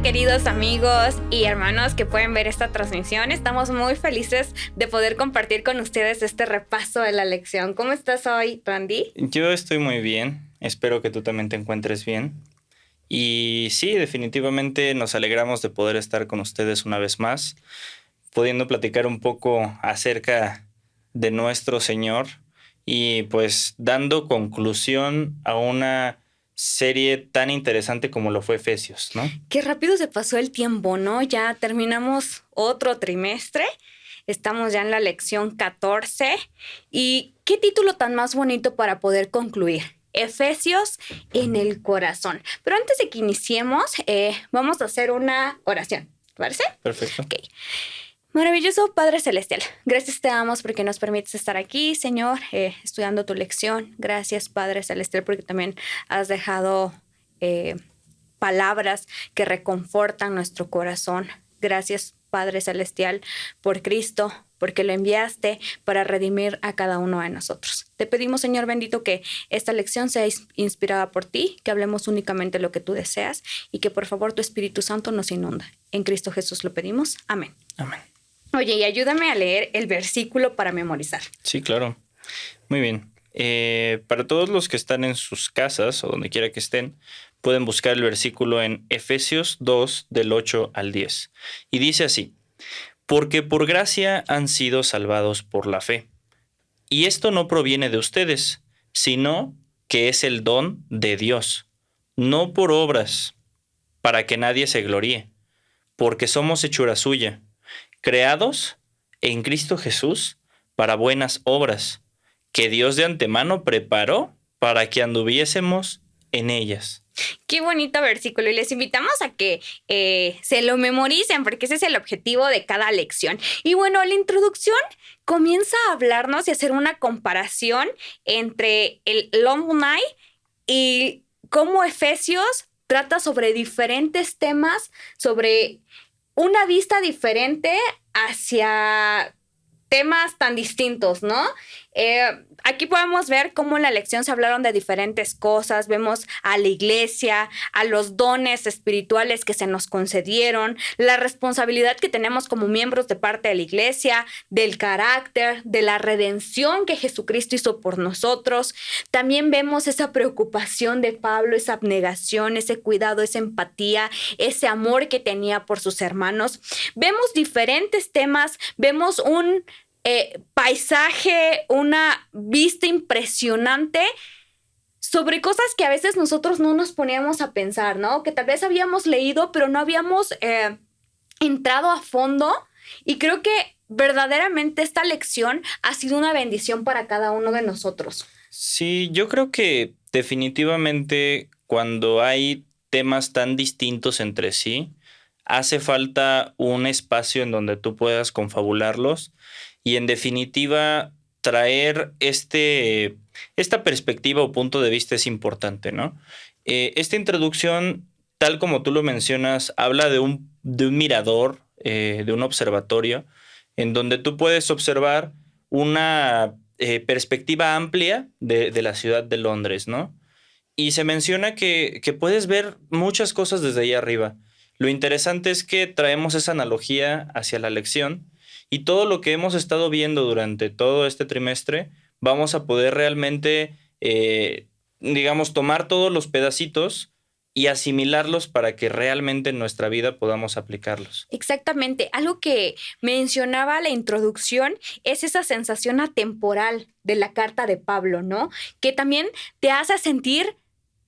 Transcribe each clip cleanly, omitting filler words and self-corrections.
queridos amigos y hermanos que pueden ver esta transmisión. Estamos muy felices de poder compartir con ustedes este repaso de la lección. ¿Cómo estás hoy, Randy? Yo estoy muy bien, espero que tú también te encuentres bien. Y sí, definitivamente nos alegramos de poder estar con ustedes una vez más, pudiendo platicar un poco acerca de nuestro Señor y pues dando conclusión a una serie tan interesante como lo fue Efesios, ¿no? Qué rápido se pasó el tiempo, ¿no? Ya terminamos otro trimestre. Estamos ya en la lección 14. ¿Y qué título tan más bonito para poder concluir? Efesios en el corazón. Pero antes de que iniciemos, vamos a hacer una oración. ¿Te parece? Perfecto. Ok. Maravilloso Padre Celestial, gracias te damos porque nos permites estar aquí, Señor, estudiando tu lección. Gracias, Padre Celestial, porque también has dejado palabras que reconfortan nuestro corazón. Gracias, Padre Celestial, por Cristo, porque lo enviaste para redimir a cada uno de nosotros. Te pedimos, Señor bendito, que esta lección sea inspirada por ti, que hablemos únicamente lo que tú deseas y que por favor tu Espíritu Santo nos inunda. En Cristo Jesús lo pedimos. Amén. Amén. Oye, y ayúdame a leer el versículo para memorizar. Sí, claro. Muy bien. Para todos los que están en sus casas o donde quiera que estén, pueden buscar el versículo en Efesios 2, del 8 al 10. Y dice así: porque por gracia han sido salvados por la fe. Y esto no proviene de ustedes, sino que es el don de Dios, no por obras, para que nadie se gloríe, porque somos hechura suya, creados en Cristo Jesús para buenas obras, que Dios de antemano preparó para que anduviésemos en ellas. Qué bonito versículo, y les invitamos a que se lo memoricen porque ese es el objetivo de cada lección. Y bueno, la introducción comienza a hablarnos y hacer una comparación entre el Alumni y cómo Efesios trata sobre diferentes temas, sobre una vista diferente hacia temas tan distintos, ¿no? Aquí podemos ver cómo en la lección se hablaron de diferentes cosas. Vemos a la iglesia, a los dones espirituales que se nos concedieron, la responsabilidad que tenemos como miembros de parte de la iglesia, del carácter, de la redención que Jesucristo hizo por nosotros. También vemos esa preocupación de Pablo, esa abnegación, ese cuidado, esa empatía, ese amor que tenía por sus hermanos. Vemos diferentes temas, vemos un paisaje, una vista impresionante sobre cosas que a veces nosotros no nos poníamos a pensar, ¿no? Que tal vez habíamos leído, pero no habíamos entrado a fondo. Y creo que verdaderamente esta lección ha sido una bendición para cada uno de nosotros. Sí, yo creo que definitivamente cuando hay temas tan distintos entre sí, hace falta un espacio en donde tú puedas confabularlos y en definitiva traer esta perspectiva o punto de vista es importante, ¿no? Esta introducción, tal como tú lo mencionas, habla de un mirador, de un observatorio, en donde tú puedes observar una perspectiva amplia de la ciudad de Londres, ¿no? Y se menciona que puedes ver muchas cosas desde ahí arriba. Lo interesante es que traemos esa analogía hacia la lección y todo lo que hemos estado viendo durante todo este trimestre, vamos a poder realmente, digamos, tomar todos los pedacitos y asimilarlos para que realmente en nuestra vida podamos aplicarlos. Exactamente. Algo que mencionaba la introducción es esa sensación atemporal de la carta de Pablo, ¿no? Que también te hace sentir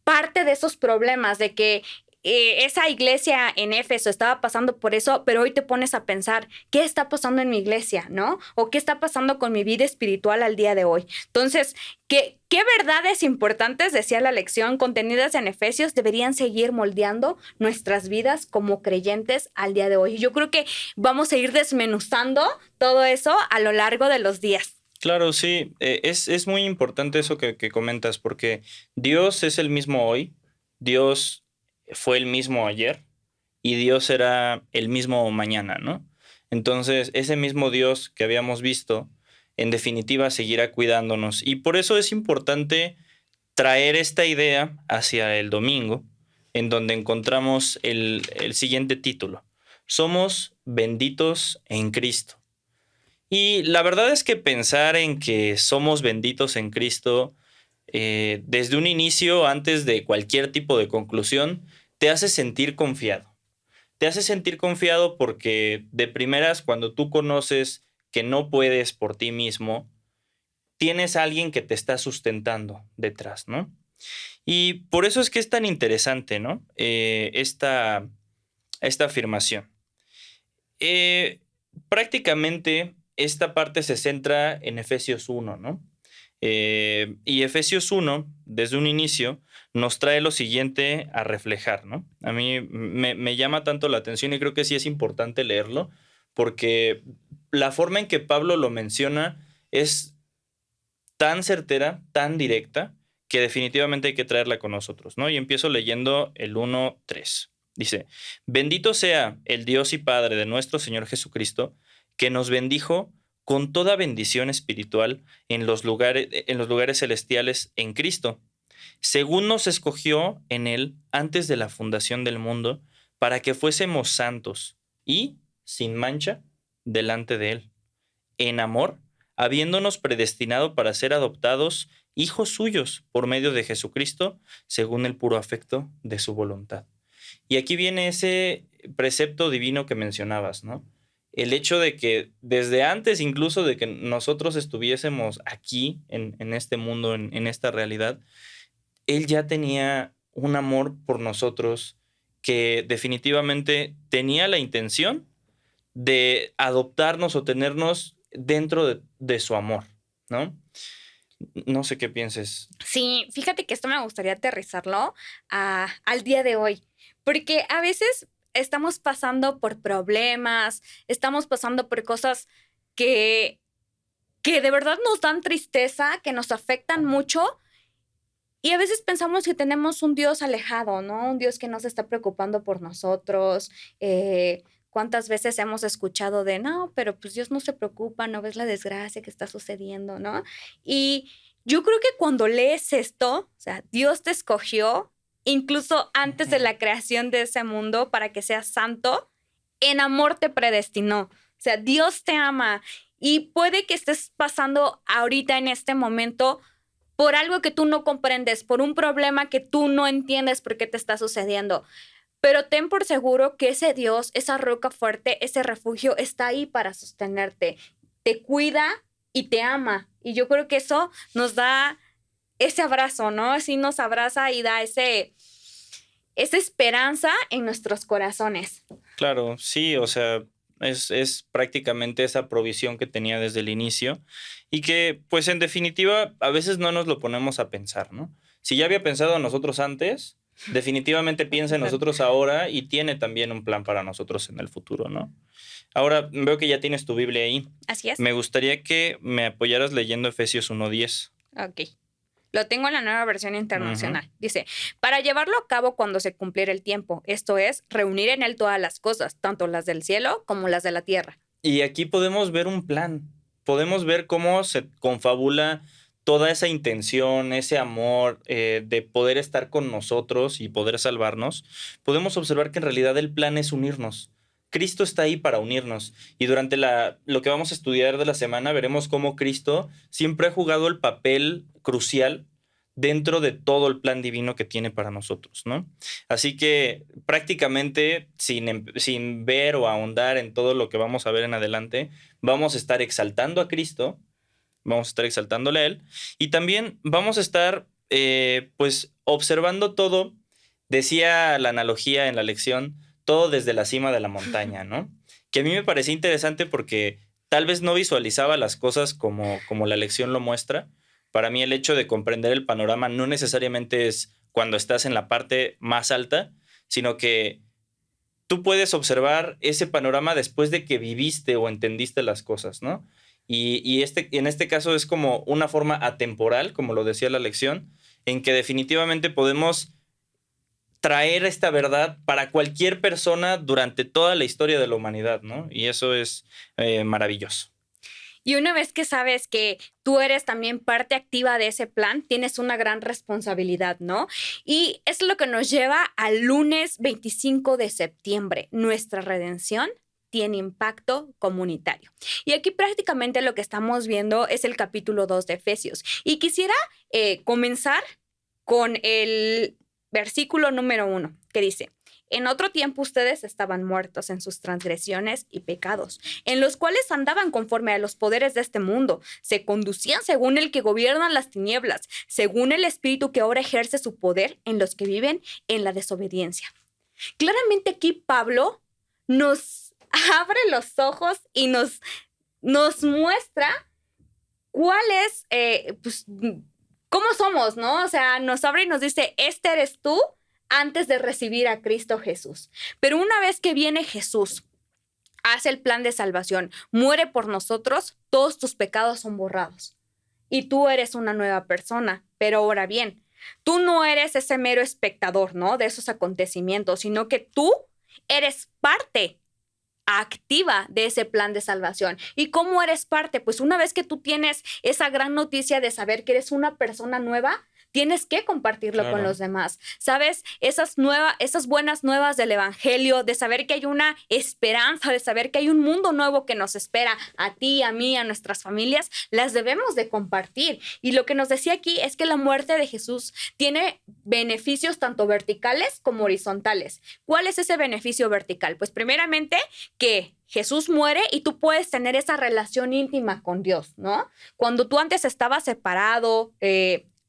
parte de esos problemas, de que esa iglesia en Éfeso estaba pasando por eso, pero hoy te pones a pensar, ¿qué está pasando en mi iglesia, no? ¿O qué está pasando con mi vida espiritual al día de hoy? Entonces, ¿qué verdades importantes, decía la lección, contenidas en Efesios, deberían seguir moldeando nuestras vidas como creyentes al día de hoy? Y yo creo que vamos a ir desmenuzando todo eso a lo largo de los días. Claro, sí, es muy importante eso que comentas, porque Dios es el mismo hoy, Dios fue el mismo ayer y Dios será el mismo mañana, ¿no? Entonces, ese mismo Dios que habíamos visto, en definitiva, seguirá cuidándonos. Y por eso es importante traer esta idea hacia el domingo, en donde encontramos el siguiente título. Somos benditos en Cristo. Y la verdad es que pensar en que somos benditos en Cristo desde un inicio, antes de cualquier tipo de conclusión, te hace sentir confiado. Te hace sentir confiado porque de primeras, cuando tú conoces que no puedes por ti mismo, tienes a alguien que te está sustentando detrás, ¿no? Y por eso es que es tan interesante, ¿no? Esta afirmación. Eh, Prácticamente esta parte se centra en Efesios 1, ¿no? Y Efesios 1, desde un inicio, nos trae lo siguiente a reflejar, ¿no? A mí me llama tanto la atención y creo que sí es importante leerlo, porque la forma en que Pablo lo menciona es tan certera, tan directa, que definitivamente hay que traerla con nosotros, ¿no? Y empiezo leyendo el 1:3. Dice, bendito sea el Dios y Padre de nuestro Señor Jesucristo, que nos bendijo con toda bendición espiritual en los lugares celestiales en Cristo, según nos escogió en Él antes de la fundación del mundo, para que fuésemos santos y sin mancha delante de Él, en amor, habiéndonos predestinado para ser adoptados hijos suyos por medio de Jesucristo, según el puro afecto de su voluntad. Y aquí viene ese precepto divino que mencionabas, ¿no? El hecho de que desde antes incluso de que nosotros estuviésemos aquí en este mundo, en esta realidad, Él ya tenía un amor por nosotros que definitivamente tenía la intención de adoptarnos o tenernos dentro de su amor, ¿no? No sé qué pienses. Sí, fíjate que esto me gustaría aterrizarlo al día de hoy, porque a veces estamos pasando por problemas, estamos pasando por cosas que, que de verdad nos dan tristeza, que nos afectan mucho. Y a veces pensamos que tenemos un Dios alejado, ¿no? Un Dios que no se está preocupando por nosotros. ¿Cuántas veces hemos escuchado de, no, pero pues Dios no se preocupa, no ves la desgracia que está sucediendo, ¿no? Y yo creo que cuando lees esto, o sea, Dios te escogió incluso antes de la creación de ese mundo para que seas santo, en amor te predestinó. O sea, Dios te ama y puede que estés pasando ahorita en este momento por algo que tú no comprendes, por un problema que tú no entiendes por qué te está sucediendo. Pero ten por seguro que ese Dios, esa roca fuerte, ese refugio está ahí para sostenerte. Te cuida y te ama. Y yo creo que eso nos da ese abrazo, ¿no? Así nos abraza y da esa esperanza en nuestros corazones. Claro, sí, o sea, es prácticamente esa provisión que tenía desde el inicio y que, pues en definitiva, a veces no nos lo ponemos a pensar, ¿no? Si ya había pensado en nosotros antes, definitivamente piensa en nosotros ahora y tiene también un plan para nosotros en el futuro, ¿no? Ahora veo que ya tienes tu Biblia ahí. Así es. Me gustaría que me apoyaras leyendo Efesios 1:10. Ok. Lo tengo en la nueva versión internacional. Ujú. Dice, para llevarlo a cabo cuando se cumpliera el tiempo, esto es, reunir en él todas las cosas, tanto las del cielo como las de la tierra. Y aquí podemos ver un plan, podemos ver cómo se confabula toda esa intención, ese amor de poder estar con nosotros y poder salvarnos. Podemos observar que en realidad el plan es unirnos. Cristo está ahí para unirnos. Y durante lo que vamos a estudiar de la semana veremos cómo Cristo siempre ha jugado el papel crucial dentro de todo el plan divino que tiene para nosotros, ¿no? Así que prácticamente sin ver o ahondar en todo lo que vamos a ver en adelante, vamos a estar exaltando a Cristo, vamos a estar exaltándole a Él y también vamos a estar pues observando todo, decía la analogía en la lección, todo desde la cima de la montaña, ¿no? Que a mí me parecía interesante porque tal vez no visualizaba las cosas como la lección lo muestra. Para mí el hecho de comprender el panorama no necesariamente es cuando estás en la parte más alta, sino que tú puedes observar ese panorama después de que viviste o entendiste las cosas, ¿no? Y en este caso es como una forma atemporal, como lo decía la lección, en que definitivamente podemos traer esta verdad para cualquier persona durante toda la historia de la humanidad, ¿no? Y eso es maravilloso. Y una vez que sabes que tú eres también parte activa de ese plan, tienes una gran responsabilidad, ¿no? Y es lo que nos lleva al lunes 25 de septiembre. Nuestra redención tiene impacto comunitario. Y aquí prácticamente lo que estamos viendo es el capítulo 2 de Efesios. Y quisiera comenzar con el versículo número 1, que dice: en otro tiempo ustedes estaban muertos en sus transgresiones y pecados, en los cuales andaban conforme a los poderes de este mundo, se conducían según el que gobierna las tinieblas, según el espíritu que ahora ejerce su poder en los que viven en la desobediencia. Claramente aquí Pablo nos abre los ojos y nos muestra cuál es, pues, cómo somos, ¿no? O sea, nos abre y nos dice, este eres tú antes de recibir a Cristo Jesús. Pero una vez que viene Jesús, hace el plan de salvación, muere por nosotros, todos tus pecados son borrados. Y tú eres una nueva persona. Pero ahora bien, tú no eres ese mero espectador, ¿no? De esos acontecimientos, sino que tú eres parte activa de ese plan de salvación. ¿Y cómo eres parte? Pues una vez que tú tienes esa gran noticia de saber que eres una persona nueva, tienes que compartirlo con los demás. ¿Sabes? Esas buenas nuevas del evangelio, de saber que hay una esperanza, de saber que hay un mundo nuevo que nos espera a ti, a mí, a nuestras familias, las debemos de compartir. Y lo que nos decía aquí es que la muerte de Jesús tiene beneficios tanto verticales como horizontales. ¿Cuál es ese beneficio vertical? Pues primeramente que Jesús muere y tú puedes tener esa relación íntima con Dios, ¿no? Cuando tú antes estabas separado,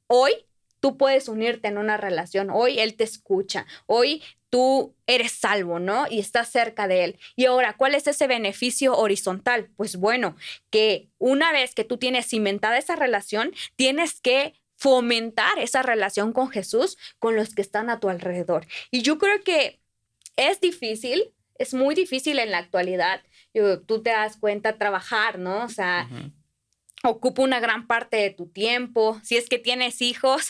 hoy tú puedes unirte en una relación. Hoy Él te escucha. Hoy tú eres salvo, ¿no? Y estás cerca de Él. Y ahora, ¿cuál es ese beneficio horizontal? Pues bueno, que una vez que tú tienes cimentada esa relación, tienes que fomentar esa relación con Jesús, con los que están a tu alrededor. Y yo creo que es difícil, es muy difícil en la actualidad. Tú te das cuenta trabajar, ¿no? O sea, ocupa una gran parte de tu tiempo. Si es que tienes hijos,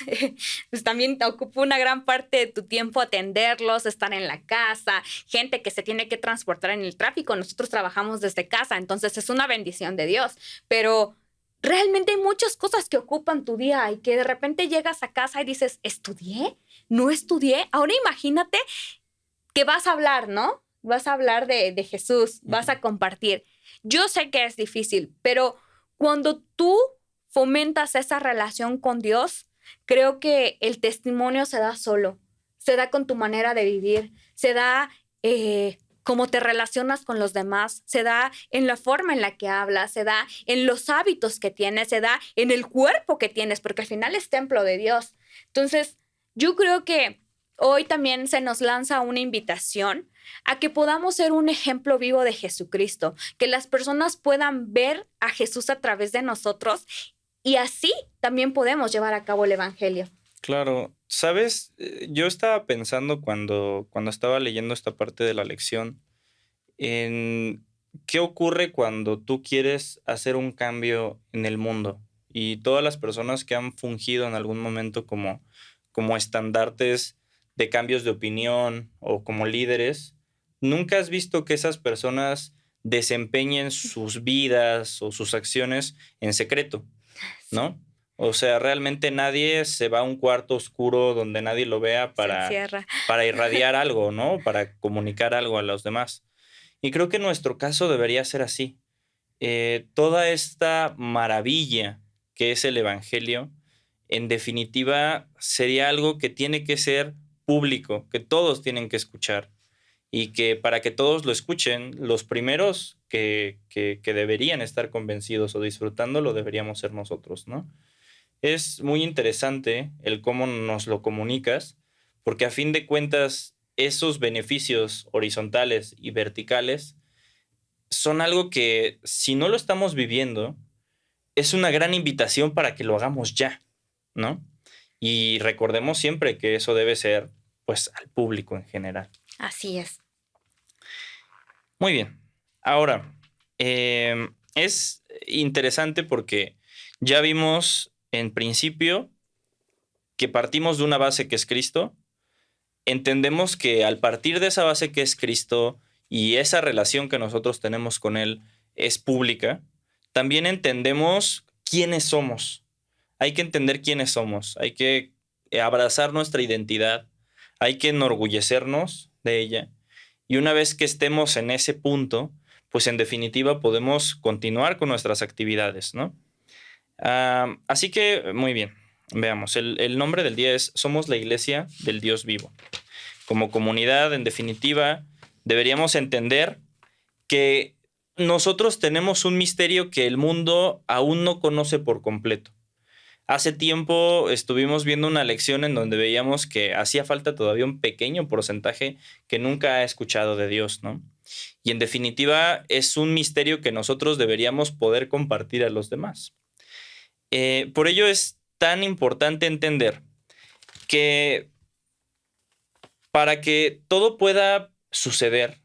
pues también te ocupa una gran parte de tu tiempo atenderlos, estar en la casa, gente que se tiene que transportar en el tráfico. Nosotros trabajamos desde casa, entonces es una bendición de Dios. Pero realmente hay muchas cosas que ocupan tu día y que de repente llegas a casa y dices, ¿estudié? ¿No estudié? Ahora imagínate que vas a hablar, ¿no? Vas a hablar de Jesús, vas a compartir. Yo sé que es difícil, pero cuando tú fomentas esa relación con Dios, creo que el testimonio se da solo, se da con tu manera de vivir, se da cómo te relacionas con los demás, se da en la forma en la que hablas, se da en los hábitos que tienes, se da en el cuerpo que tienes, porque al final es templo de Dios. Entonces, yo creo que hoy también se nos lanza una invitación a que podamos ser un ejemplo vivo de Jesucristo, que las personas puedan ver a Jesús a través de nosotros y así también podemos llevar a cabo el evangelio. Claro, sabes, yo estaba pensando cuando estaba leyendo esta parte de la lección en qué ocurre cuando tú quieres hacer un cambio en el mundo y todas las personas que han fungido en algún momento como estandartes de cambios de opinión o como líderes, ¿nunca has visto que esas personas desempeñen sus vidas o sus acciones en secreto, ¿no? O sea, realmente nadie se va a un cuarto oscuro donde nadie lo vea para irradiar algo, ¿no? Para comunicar algo a los demás. Y creo que nuestro caso debería ser así. Toda esta maravilla que es el Evangelio, en definitiva, sería algo que tiene que ser público, que todos tienen que escuchar. Y que para que todos lo escuchen, los primeros que deberían estar convencidos o disfrutándolo deberíamos ser nosotros, ¿no? Es muy interesante el cómo nos lo comunicas, porque a fin de cuentas esos beneficios horizontales y verticales son algo que si no lo estamos viviendo, es una gran invitación para que lo hagamos ya, ¿no? Y recordemos siempre que eso debe ser, pues, al público en general. Así es. Muy bien. Ahora, es interesante porque ya vimos en principio que partimos de una base que es Cristo. Entendemos que al partir de esa base que es Cristo y esa relación que nosotros tenemos con Él es pública, también entendemos quiénes somos. Hay que entender quiénes somos, hay que abrazar nuestra identidad, hay que enorgullecernos de ella. Y una vez que estemos en ese punto, pues en definitiva podemos continuar con nuestras actividades, ¿no? Así que, muy bien, veamos, el nombre del día es Somos la Iglesia del Dios Vivo. Como comunidad, en definitiva, deberíamos entender que nosotros tenemos un misterio que el mundo aún no conoce por completo. Hace tiempo estuvimos viendo una lección en donde veíamos que hacía falta todavía un pequeño porcentaje que nunca ha escuchado de Dios, ¿no? Y en definitiva es un misterio que nosotros deberíamos poder compartir a los demás. Por ello es tan importante entender que para que todo pueda suceder,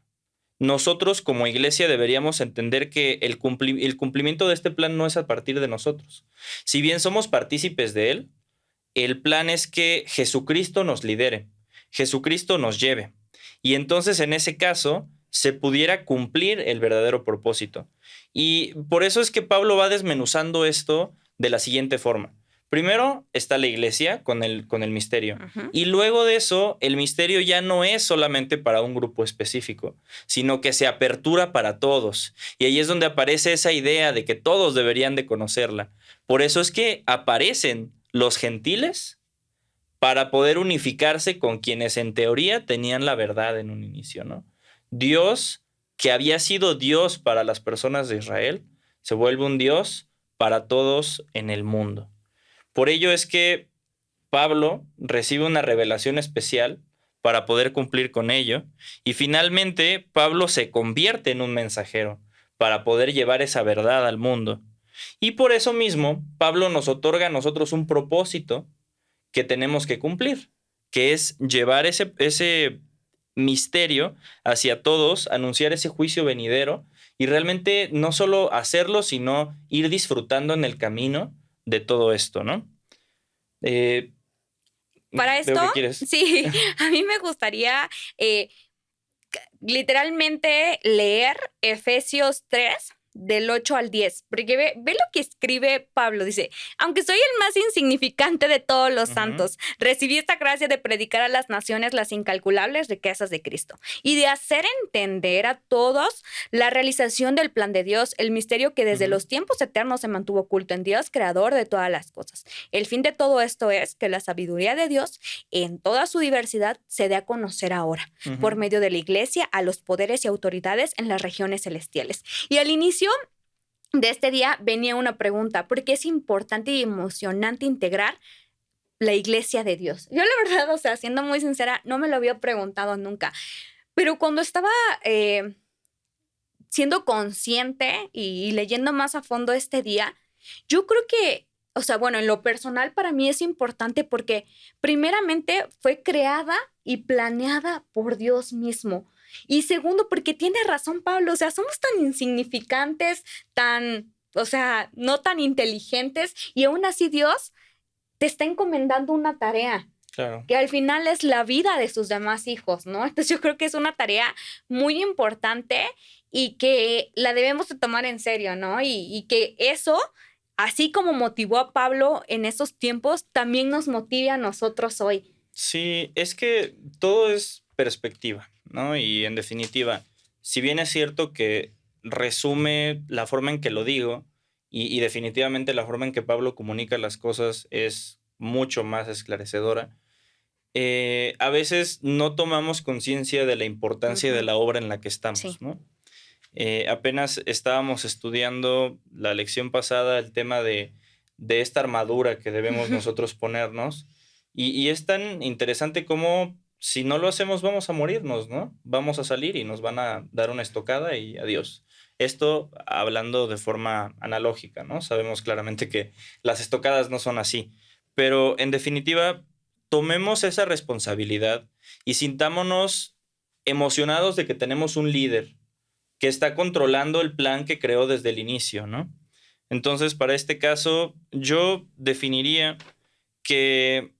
nosotros como iglesia deberíamos entender que el cumplimiento de este plan no es a partir de nosotros. Si bien somos partícipes de él, el plan es que Jesucristo nos lidere, Jesucristo nos lleve. Y entonces en ese caso se pudiera cumplir el verdadero propósito. Y por eso es que Pablo va desmenuzando esto de la siguiente forma. Primero está la iglesia con el misterio. Ujú. Y luego de eso, el misterio ya no es solamente para un grupo específico, sino que se apertura para todos. Y ahí es donde aparece esa idea de que todos deberían de conocerla. Por eso es que aparecen los gentiles para poder unificarse con quienes en teoría tenían la verdad en un inicio, ¿no? Dios, que había sido Dios para las personas de Israel, se vuelve un Dios para todos en el mundo. Por ello es que Pablo recibe una revelación especial para poder cumplir con ello y finalmente Pablo se convierte en un mensajero para poder llevar esa verdad al mundo. Y por eso mismo Pablo nos otorga a nosotros un propósito que tenemos que cumplir, que es llevar ese misterio hacia todos, anunciar ese juicio venidero y realmente no solo hacerlo, sino ir disfrutando en el camino de todo esto, ¿no? Para Veo esto, que quieres. sí, a mí me gustaría literalmente leer Efesios 3 del 8 al 10, porque ve lo que escribe Pablo, dice, aunque soy el más insignificante de todos los santos, recibí esta gracia de predicar a las naciones las incalculables riquezas de Cristo y de hacer entender a todos la realización del plan de Dios, el misterio que desde los tiempos eternos se mantuvo oculto en Dios, creador de todas las cosas. El fin de todo esto es que la sabiduría de Dios en toda su diversidad se dé a conocer ahora, por medio de la iglesia, a los poderes y autoridades en las regiones celestiales. Y al inicio de este día venía una pregunta, ¿por qué es importante y emocionante integrar la iglesia de Dios? Yo la verdad, o sea, siendo muy sincera, no me lo había preguntado nunca, pero cuando estaba siendo consciente y leyendo más a fondo este día, yo creo que, o sea, bueno, en lo personal para mí es importante porque primeramente fue creada y planeada por Dios mismo. Y segundo, porque tiene razón Pablo, o sea, somos tan insignificantes, o sea, no tan inteligentes, y aún así Dios te está encomendando una tarea. Claro. Que al final es la vida de sus demás hijos, ¿no? Entonces yo creo que es una tarea muy importante y que la debemos de tomar en serio, ¿no? Y que eso, así como motivó a Pablo en esos tiempos, también nos motive a nosotros hoy. Sí, es que todo es perspectiva, ¿no? Y en definitiva, si bien es cierto que resume la forma en que lo digo, y definitivamente la forma en que Pablo comunica las cosas es mucho más esclarecedora, a veces no tomamos conciencia de la importancia de la obra en la que estamos, Sí. ¿no? Apenas estábamos estudiando la lección pasada el tema de esta armadura que debemos nosotros ponernos. Y es tan interesante como si no lo hacemos vamos a morirnos, ¿no? Vamos a salir y nos van a dar una estocada y adiós. Esto hablando de forma analógica, ¿no? Sabemos claramente que las estocadas no son así. Pero en definitiva, tomemos esa responsabilidad y sintámonos emocionados de que tenemos un líder que está controlando el plan que creó desde el inicio, ¿no? Entonces, para este caso, yo definiría que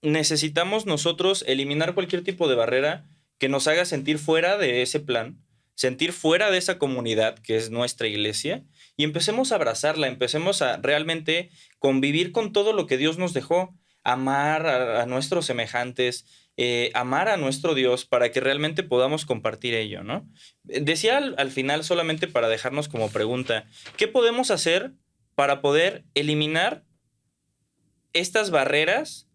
necesitamos nosotros eliminar cualquier tipo de barrera que nos haga sentir fuera de ese plan, sentir fuera de esa comunidad que es nuestra iglesia y empecemos a abrazarla, empecemos a realmente convivir con todo lo que Dios nos dejó, amar a nuestros semejantes, amar a nuestro Dios para que realmente podamos compartir ello, ¿no? Decía al final, solamente para dejarnos como pregunta, ¿qué podemos hacer para poder eliminar estas barreras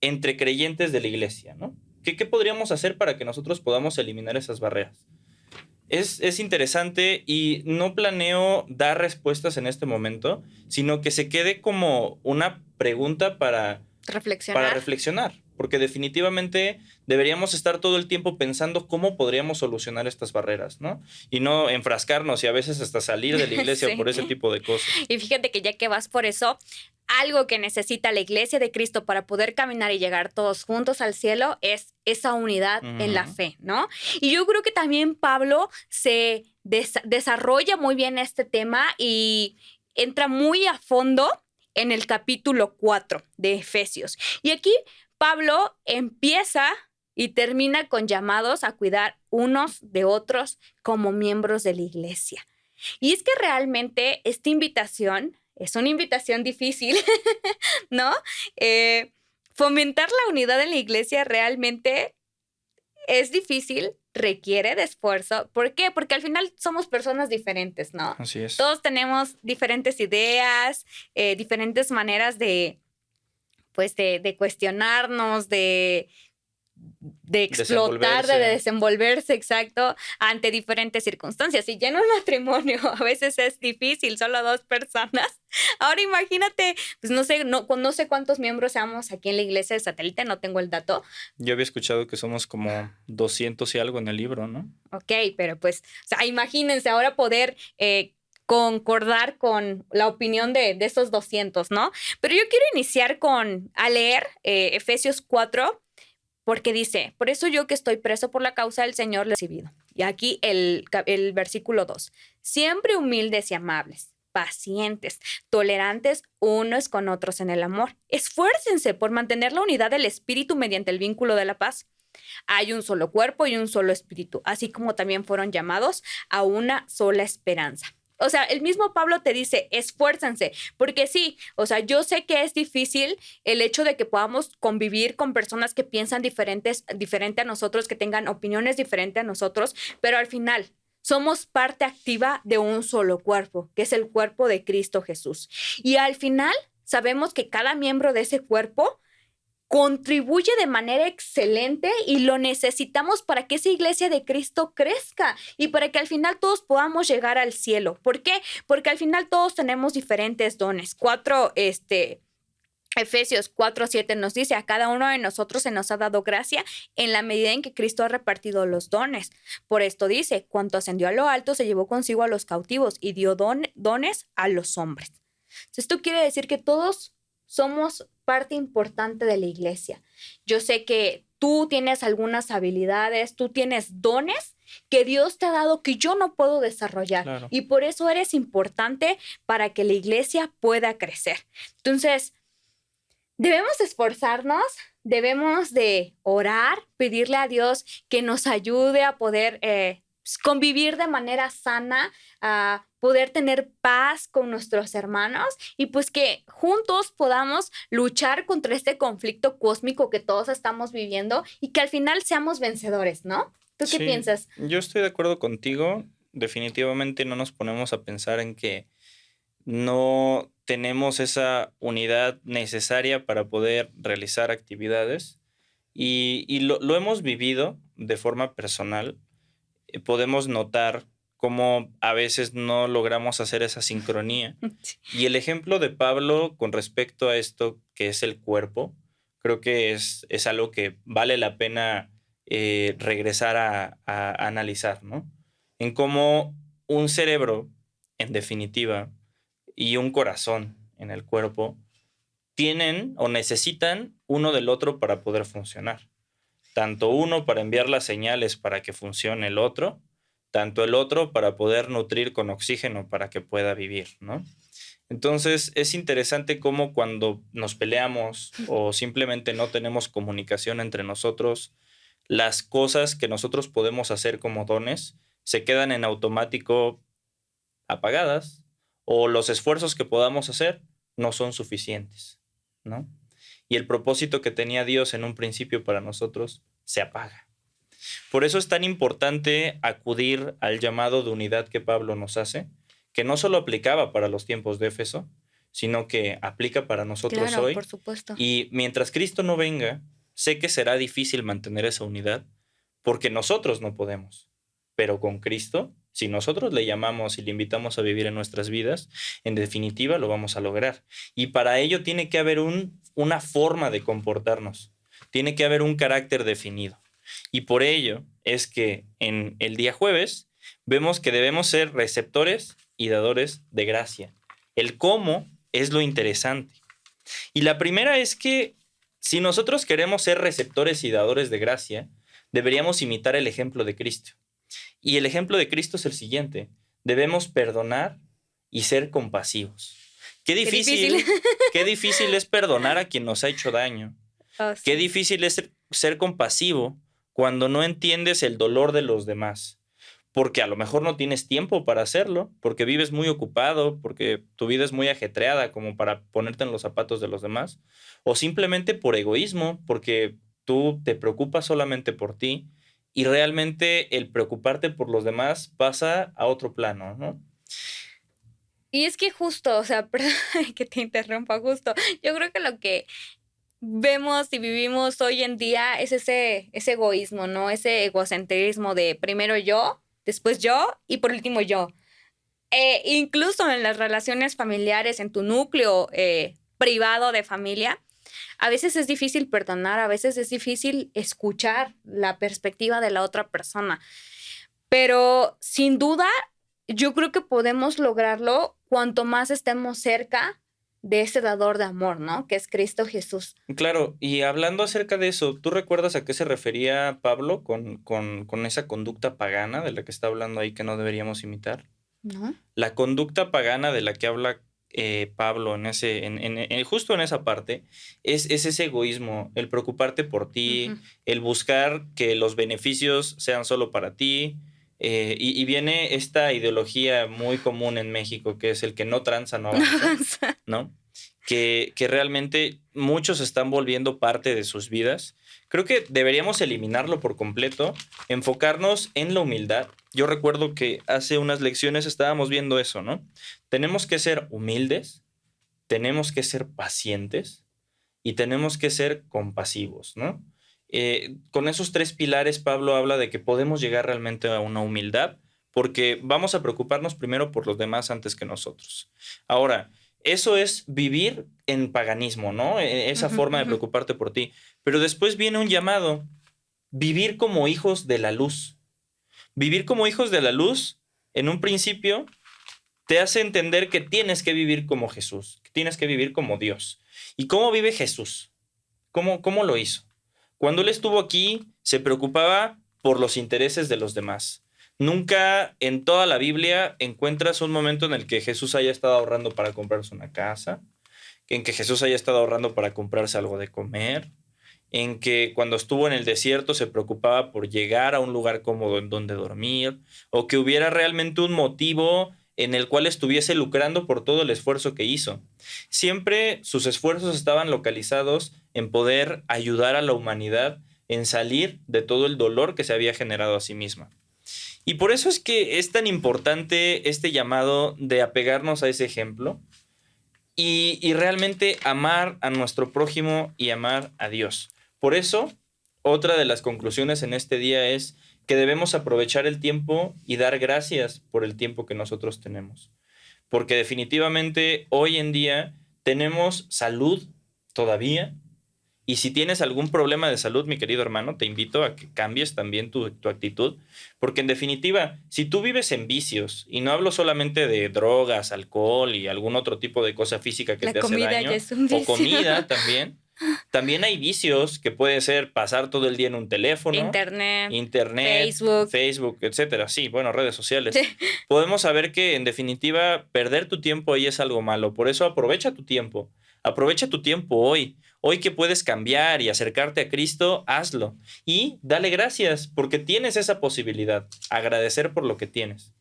entre creyentes de la iglesia, ¿no? ¿Qué podríamos hacer para que nosotros podamos eliminar esas barreras? Es interesante y no planeo dar respuestas en este momento, sino que se quede como una pregunta para reflexionar, porque definitivamente deberíamos estar todo el tiempo pensando cómo podríamos solucionar estas barreras, ¿no? Y no enfrascarnos y a veces hasta salir de la iglesia por ese tipo de cosas. Y fíjate que ya que vas por eso, algo que necesita la iglesia de Cristo para poder caminar y llegar todos juntos al cielo es esa unidad en la fe, ¿no? Y yo creo que también Pablo se desarrolla muy bien este tema y entra muy a fondo en el capítulo 4 de Efesios. Y aquí Pablo empieza y termina con llamados a cuidar unos de otros como miembros de la iglesia. Y es que realmente esta invitación es una invitación difícil, ¿no? Fomentar la unidad en la iglesia realmente es difícil, requiere de esfuerzo. ¿Por qué? Porque al final somos personas diferentes, ¿no? Así es. Todos tenemos diferentes ideas, diferentes maneras de cuestionarnos, de explotar, de desenvolverse, exacto, ante diferentes circunstancias. Y ya en un matrimonio a veces es difícil, solo 2 personas. Ahora imagínate, pues no sé cuántos miembros seamos aquí en la iglesia de Satélite, no tengo el dato. Yo había escuchado que somos como 200 y algo en el libro, ¿no? Ok, pero pues, o sea, imagínense ahora poder concordar con la opinión de esos 200, ¿no? Pero yo quiero iniciar a leer Efesios 4, porque dice, por eso yo que estoy preso por la causa del Señor le he recibido. Y aquí el versículo 2. Siempre humildes y amables, pacientes, tolerantes unos con otros en el amor. Esfuércense por mantener la unidad del espíritu mediante el vínculo de la paz. Hay un solo cuerpo y un solo espíritu, así como también fueron llamados a una sola esperanza. O sea, el mismo Pablo te dice, esfuércense, porque sí, o sea, yo sé que es difícil el hecho de que podamos convivir con personas que piensan diferente a nosotros, que tengan opiniones diferentes a nosotros, pero al final somos parte activa de un solo cuerpo, que es el cuerpo de Cristo Jesús. Y al final sabemos que cada miembro de ese cuerpo contribuye de manera excelente y lo necesitamos para que esa iglesia de Cristo crezca y para que al final todos podamos llegar al cielo. ¿Por qué? Porque al final todos tenemos diferentes dones. Efesios 4:7 nos dice, a cada uno de nosotros se nos ha dado gracia en la medida en que Cristo ha repartido los dones. Por esto dice, cuanto ascendió a lo alto, se llevó consigo a los cautivos y dio dones a los hombres. Entonces, esto quiere decir que todos somos parte importante de la iglesia. Yo sé que tú tienes algunas habilidades, tú tienes dones que Dios te ha dado que yo no puedo desarrollar. Claro. Y por eso eres importante para que la iglesia pueda crecer. Entonces, debemos esforzarnos, debemos de orar, pedirle a Dios que nos ayude a poder convivir de manera sana, a poder tener paz con nuestros hermanos y pues que juntos podamos luchar contra este conflicto cósmico que todos estamos viviendo y que al final seamos vencedores, ¿no? ¿Tú qué piensas? Yo estoy de acuerdo contigo. Definitivamente no nos ponemos a pensar en que no tenemos esa unidad necesaria para poder realizar actividades y lo hemos vivido de forma personal. Podemos notar cómo a veces no logramos hacer esa sincronía. Y el ejemplo de Pablo con respecto a esto que es el cuerpo, creo que es algo que vale la pena regresar a analizar, ¿no? En cómo un cerebro, en definitiva, y un corazón en el cuerpo tienen o necesitan uno del otro para poder funcionar. Tanto uno para enviar las señales para que funcione el otro, tanto el otro para poder nutrir con oxígeno para que pueda vivir, ¿no? Entonces es interesante cómo cuando nos peleamos o simplemente no tenemos comunicación entre nosotros, las cosas que nosotros podemos hacer como dones se quedan en automático apagadas o los esfuerzos que podamos hacer no son suficientes, ¿no? Y el propósito que tenía Dios en un principio para nosotros se apaga. Por eso es tan importante acudir al llamado de unidad que Pablo nos hace, que no solo aplicaba para los tiempos de Éfeso, sino que aplica para nosotros Claro, hoy. por supuesto. Y mientras Cristo no venga, sé que será difícil mantener esa unidad porque nosotros no podemos. Pero con Cristo, si nosotros le llamamos y le invitamos a vivir en nuestras vidas, en definitiva lo vamos a lograr. Y para ello tiene que haber una forma de comportarnos, tiene que haber un carácter definido. Y por ello es que en el día jueves vemos que debemos ser receptores y dadores de gracia. El cómo es lo interesante. Y la primera es que si nosotros queremos ser receptores y dadores de gracia, deberíamos imitar el ejemplo de Cristo. Y el ejemplo de Cristo es el siguiente: debemos perdonar y ser compasivos. Qué difícil es perdonar a quien nos ha hecho daño. Oh, sí. Qué difícil es ser compasivo cuando no entiendes el dolor de los demás, porque a lo mejor no tienes tiempo para hacerlo, porque vives muy ocupado, porque tu vida es muy ajetreada como para ponerte en los zapatos de los demás, o simplemente por egoísmo, porque tú te preocupas solamente por ti y realmente el preocuparte por los demás pasa a otro plano, ¿no? Y es que justo, o sea, perdón que te interrumpa, justo. Yo creo que lo que vemos y vivimos hoy en día es ese egoísmo, ¿no? Ese egocentrismo de primero yo, después yo y por último yo. Incluso en las relaciones familiares, en tu núcleo privado de familia, a veces es difícil perdonar, a veces es difícil escuchar la perspectiva de la otra persona. Pero sin duda, yo creo que podemos lograrlo cuanto más estemos cerca de ese dador de amor, ¿no? Que es Cristo Jesús. Claro, y hablando acerca de eso, ¿tú recuerdas a qué se refería Pablo con esa conducta pagana de la que está hablando ahí que no deberíamos imitar? ¿No? La conducta pagana de la que habla Pablo justo en esa parte es ese egoísmo, el preocuparte por ti, el buscar que los beneficios sean solo para ti. Y viene esta ideología muy común en México, que es el que no tranza, no avanza, ¿no? Que realmente muchos están volviendo parte de sus vidas. Creo que deberíamos eliminarlo por completo, enfocarnos en la humildad. Yo recuerdo que hace unas lecciones estábamos viendo eso, ¿no? Tenemos que ser humildes, tenemos que ser pacientes y tenemos que ser compasivos, ¿no? Con esos tres pilares, Pablo habla de que podemos llegar realmente a una humildad porque vamos a preocuparnos primero por los demás antes que nosotros. Ahora, eso es vivir en paganismo, ¿no? Esa forma de preocuparte por ti. Pero después viene un llamado, vivir como hijos de la luz. Vivir como hijos de la luz, en un principio, te hace entender que tienes que vivir como Jesús, que tienes que vivir como Dios. ¿Y cómo vive Jesús? ¿Cómo lo hizo? Cuando él estuvo aquí, se preocupaba por los intereses de los demás. Nunca en toda la Biblia encuentras un momento en el que Jesús haya estado ahorrando para comprarse una casa, en que Jesús haya estado ahorrando para comprarse algo de comer, en que cuando estuvo en el desierto se preocupaba por llegar a un lugar cómodo en donde dormir, o que hubiera realmente un motivo en el cual estuviese lucrando por todo el esfuerzo que hizo. Siempre sus esfuerzos estaban localizados en poder ayudar a la humanidad en salir de todo el dolor que se había generado a sí misma. Y por eso es que es tan importante este llamado de apegarnos a ese ejemplo y realmente amar a nuestro prójimo y amar a Dios. Por eso, otra de las conclusiones en este día es que debemos aprovechar el tiempo y dar gracias por el tiempo que nosotros tenemos. Porque definitivamente hoy en día tenemos salud todavía. Y si tienes algún problema de salud, mi querido hermano, te invito a que cambies también tu actitud. Porque en definitiva, si tú vives en vicios, y no hablo solamente de drogas, alcohol y algún otro tipo de cosa física que te hace daño, ya es un vicio. o comida también hay vicios que puede ser pasar todo el día en un teléfono, Internet, Facebook, etcétera. Sí, bueno, redes sociales. Sí. Podemos saber que en definitiva perder tu tiempo ahí es algo malo. Por eso aprovecha tu tiempo. Aprovecha tu tiempo hoy. Hoy que puedes cambiar y acercarte a Cristo, hazlo. Y dale gracias porque tienes esa posibilidad. Agradecer por lo que tienes.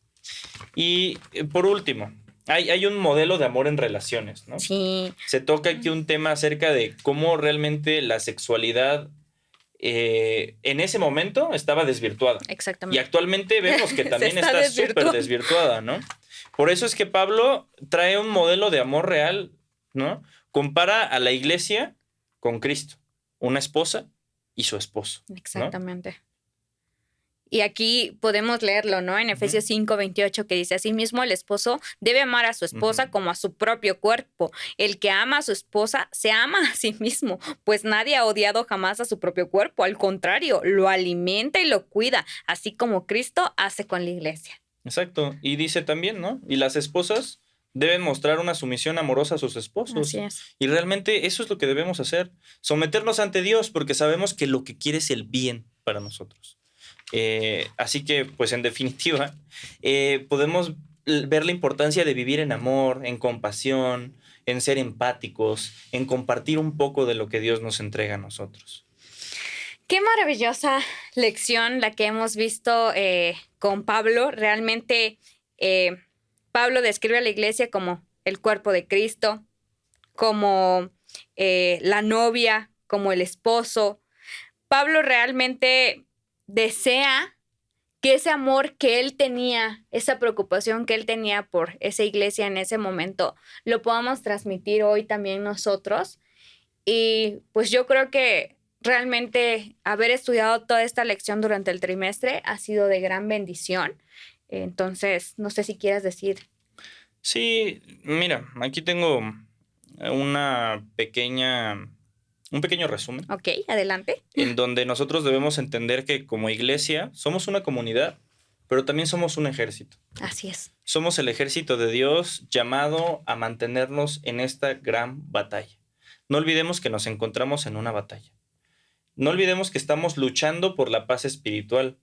Y por último, hay un modelo de amor en relaciones, ¿no? Sí. Se toca aquí un tema acerca de cómo realmente la sexualidad en ese momento estaba desvirtuada. Exactamente. Y actualmente vemos que también está súper desvirtuada, ¿no? Por eso es que Pablo trae un modelo de amor real, ¿no? Compara a la iglesia con Cristo, una esposa y su esposo, ¿no? Exactamente. Y aquí podemos leerlo, ¿no? En Efesios 5:28, que dice: asimismo, el esposo debe amar a su esposa como a su propio cuerpo. El que ama a su esposa se ama a sí mismo, pues nadie ha odiado jamás a su propio cuerpo. Al contrario, lo alimenta y lo cuida, así como Cristo hace con la iglesia. Exacto. Y dice también, ¿no? Y las esposas deben mostrar una sumisión amorosa a sus esposos. Así es. Y realmente eso es lo que debemos hacer. Someternos ante Dios porque sabemos que lo que quiere es el bien para nosotros. Así que, pues en definitiva, podemos ver la importancia de vivir en amor, en compasión, en ser empáticos, en compartir un poco de lo que Dios nos entrega a nosotros. Qué maravillosa lección la que hemos visto con Pablo. Realmente Pablo describe a la iglesia como el cuerpo de Cristo, como la novia, como el esposo. Pablo realmente desea que ese amor que él tenía, esa preocupación que él tenía por esa iglesia en ese momento, lo podamos transmitir hoy también nosotros. Y pues yo creo que realmente haber estudiado toda esta lección durante el trimestre ha sido de gran bendición. Entonces, no sé si quieras decir. Sí, mira, aquí tengo un pequeño resumen. Ok, adelante. En donde nosotros debemos entender que como iglesia somos una comunidad, pero también somos un ejército. Así es. Somos el ejército de Dios llamado a mantenernos en esta gran batalla. No olvidemos que nos encontramos en una batalla. No olvidemos que estamos luchando por la paz espiritual.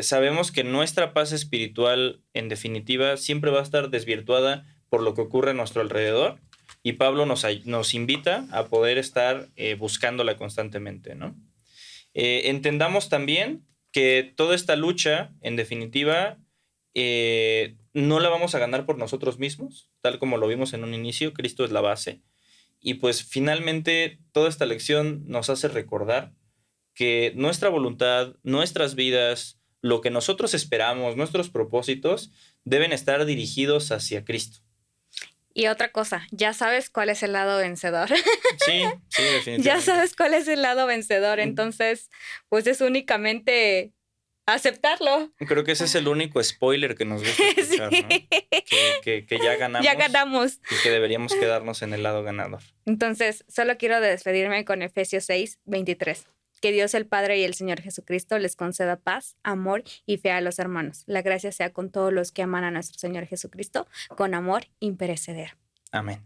Sabemos que nuestra paz espiritual, en definitiva, siempre va a estar desvirtuada por lo que ocurre a nuestro alrededor. Y Pablo nos invita a poder estar buscándola constantemente, ¿no? Entendamos también que toda esta lucha, en definitiva, no la vamos a ganar por nosotros mismos, tal como lo vimos en un inicio. Cristo es la base. Y pues finalmente toda esta lección nos hace recordar que nuestra voluntad, nuestras vidas, lo que nosotros esperamos, nuestros propósitos, deben estar dirigidos hacia Cristo. Y otra cosa, ya sabes cuál es el lado vencedor. Sí, definitivamente. Ya sabes cuál es el lado vencedor, entonces pues es únicamente aceptarlo. Creo que ese es el único spoiler que nos gusta escuchar, sí. ¿No? Que ya ganamos. Ya ganamos. Y que deberíamos quedarnos en el lado ganador. Entonces, solo quiero despedirme con Efesios 6:23. Que Dios el Padre y el Señor Jesucristo les conceda paz, amor y fe a los hermanos. La gracia sea con todos los que aman a nuestro Señor Jesucristo con amor imperecedero. Amén.